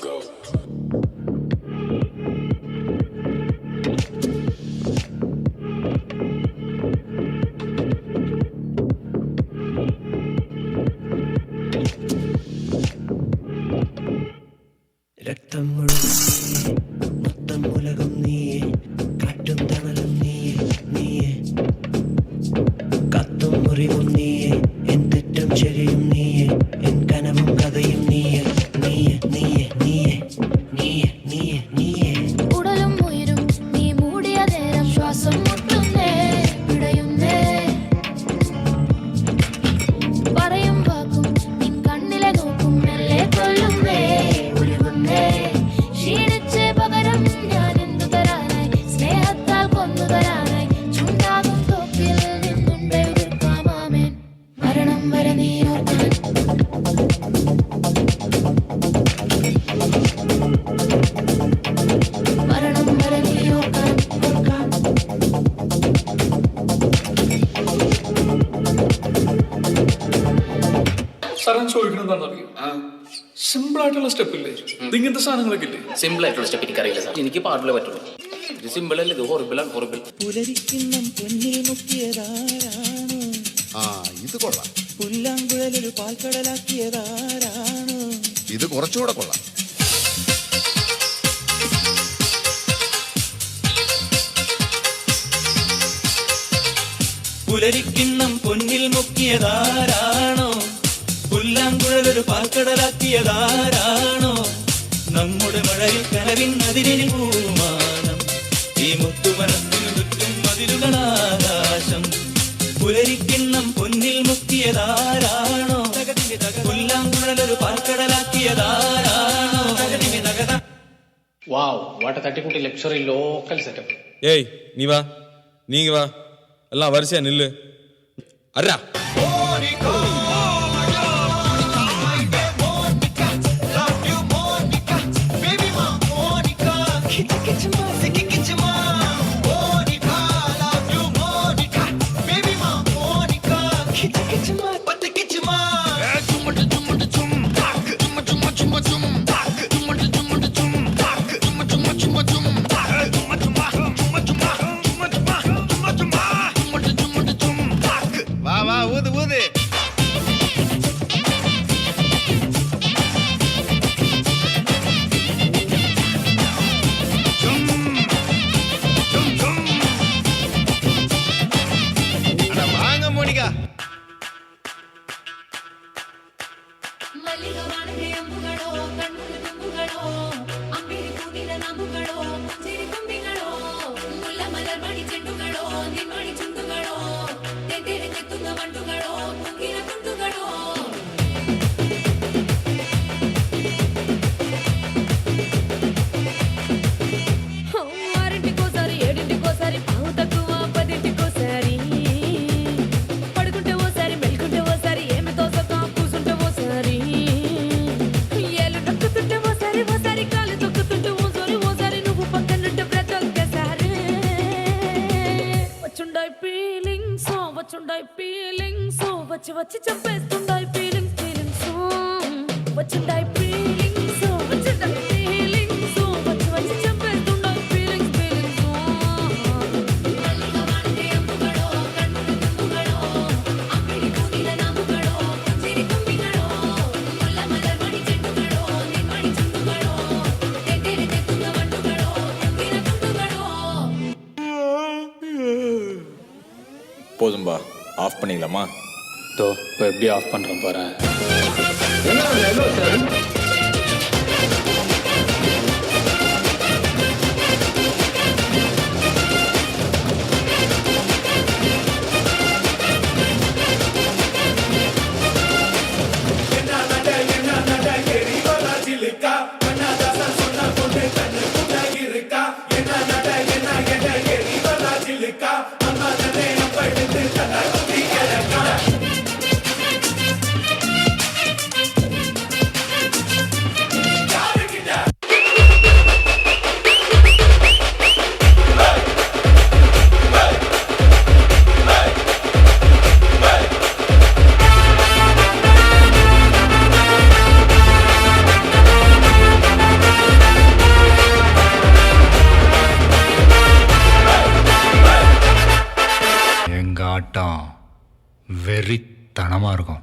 രക്തം മുഴുവൻ മൊത്തം ഉലകം നീയെ, കാറ്റും തണലും നീയെ, നീയെ കത്തും മുറിവും നീയെ, എൻ തെറ്റും ശരിയും നീയെ, എൻ കനവും കഥയും നീയെ, നീയെ നീയെ നീയെ നീയെ നീയെ നീയെ. ഉടലും ഉയരും നീ മൂടിയ നേരം ശ്വാസം മുട്ടുന്നേ, പിടയുന്നേ പറയും വാക്കും നിൻ കണ്ണിലെ നോക്കും മെല്ലെ കൊല്ലുന്നേ, ഉരുകുന്നേ ക്ഷീണിച്ച് പകരം ഞാൻ എന്തു തരാനായി, സ്നേഹത്താൽ കൊന്നു തരാനായി ചുണ്ടാകും തോക്കിൽ നിന്നുണ്ട് എതിർക്കാമാമേൻ. മരണം വരെ നീ ഓർക്കാൻ മരണം വരെ നീ ഓർക്കാൻ ഓർക്കാൻ. സാറൻ ചോദിക്കണം എന്താണെന്നറിയോ? സിമ്പിൾ ആയിട്ടുള്ള സ്റ്റെപ്പ് ഇല്ലേ, ഇങ്ങനത്തെ സാധനങ്ങളൊക്കെ ഇല്ലേ? സിമ്പിൾ ആയിട്ടുള്ള സ്റ്റെപ്പ് എനിക്കറിയില്ല സാർ, എനിക്ക് പാടില്ലേ പറ്റുള്ളൂ. ഇത് സിമ്പിൾ അല്ലേ, ഇത് ഹൊറിബിളാണ്, ഹൊറിബിൾ. പുലരിക്കിണ്ണം പൊന്നിൽ മുക്കിയതാരാണ്, ഇത് കൊള്ളാം. പുല്ലാങ്കുഴലൊരു പാൽക്കടലാക്കിയതാരാണ്, ഇത് കുറച്ചുകൂടെ കൊള്ളാം. പുലരിക്കിണ്ണം പൊന്നിൽ മുക്കിയതാരാണോ, പുല്ലാങ്കുഴലൊരു പാൽക്കടലാക്കിയതാരാണോ, നമ്മുടെ മഴയിൽ കനവിൻ അതിരിനി പൂമാനം, ഈ മുത്തുമരത്തിനു ചുറ്റും മതിലുകളാകാശം. പുലരിക്കിണ്ണം പൊന്നിൽ മുക്കിയതാരാണോ, പുല്ലാങ്കുഴലൊരു പാൽക്കടലാക്കിയതാരാണോ. വാവ്, വാട്ട് എ തട്ടിക്കൂട്ടി ലക്ഷറി ലോക്കൽ സെറ്റപ്പ്. ஏய் நீ வா, நீங்க வா, எல்லாம் வரிசையா நில்லு. அர்ரா வா வா, ஊது ஊது. அட வாங்க மோனிகா. മല്ലികവാണന്റെ അമ്പുകളോ കണ്ണുകൾ തുമ്പുകളോ അമ്പിളി പൂവിന നാമ്പുകളോ പുഞ്ചിരി തുമ്പികളോ മുല്ലമലർ മണി ചെണ്ടുകളോ നിൻമണി ചുണ്ടുകളോ തെറ്റിരിഞ്ഞെത്തുന്ന വണ്ടുകളോ പൂക്കിന തുണ്ടുകളോ. ఆరింటికోసారి ఏడింటికోసారి పావు తక్కువ పదింటికోసారి పడుకుంటే ఓసారి మెలుకుంటే ఓసారి ఏమి తోసక కూసుంటే ఓసారి ఏళ్ళు నొక్కుతుంటే ఓసారి ఓసారి కాలు తొక్కుతుంటే ఓసారి ఓసారి నువ్వు పక్కనుంటే ప్రతొక్కసారి వచ్చుండాయి ఫీలింగ్స్ వచ్చుండాయి ఫీలింగ్స్ వచ్చి వచ్చి చంపేస్తుండాయి ఫీలింగ్స్ ఫీలింగ్స్ వచ్చుండాయి ఫీలింగ్స్ వచ్చుండాయి ఫీలింగ్స్ వచ్చి వచ్చి చంపేస్తుండాయి ఫీలింగ్స్ ఫీలింగ్స్. మల్లిగవాణന്റെ అంబుകളോ కണ്ണుల తుంబుകളോ అమ్మిడి పూవిన నాంబుകളോ పుഞ്ചിരി തുമ്പികളോ മുല്ലമലർ മണി ചെണ്ടുകളോ നിൻമണി ചുണ്ടുകളോ തെറ്റിരിഞ്ഞെത്തുന്ന വണ്ടുകളോ പൂക്കിന തുണ്ടുകളോ. போதும்பா, ஆஃப் பண்ணிடலாமா? தோ இப்போ எப்படி ஆஃப் பண்ணுறேன் பாரு. ஆட்டம் வெறித்தனமாக இருக்கும்.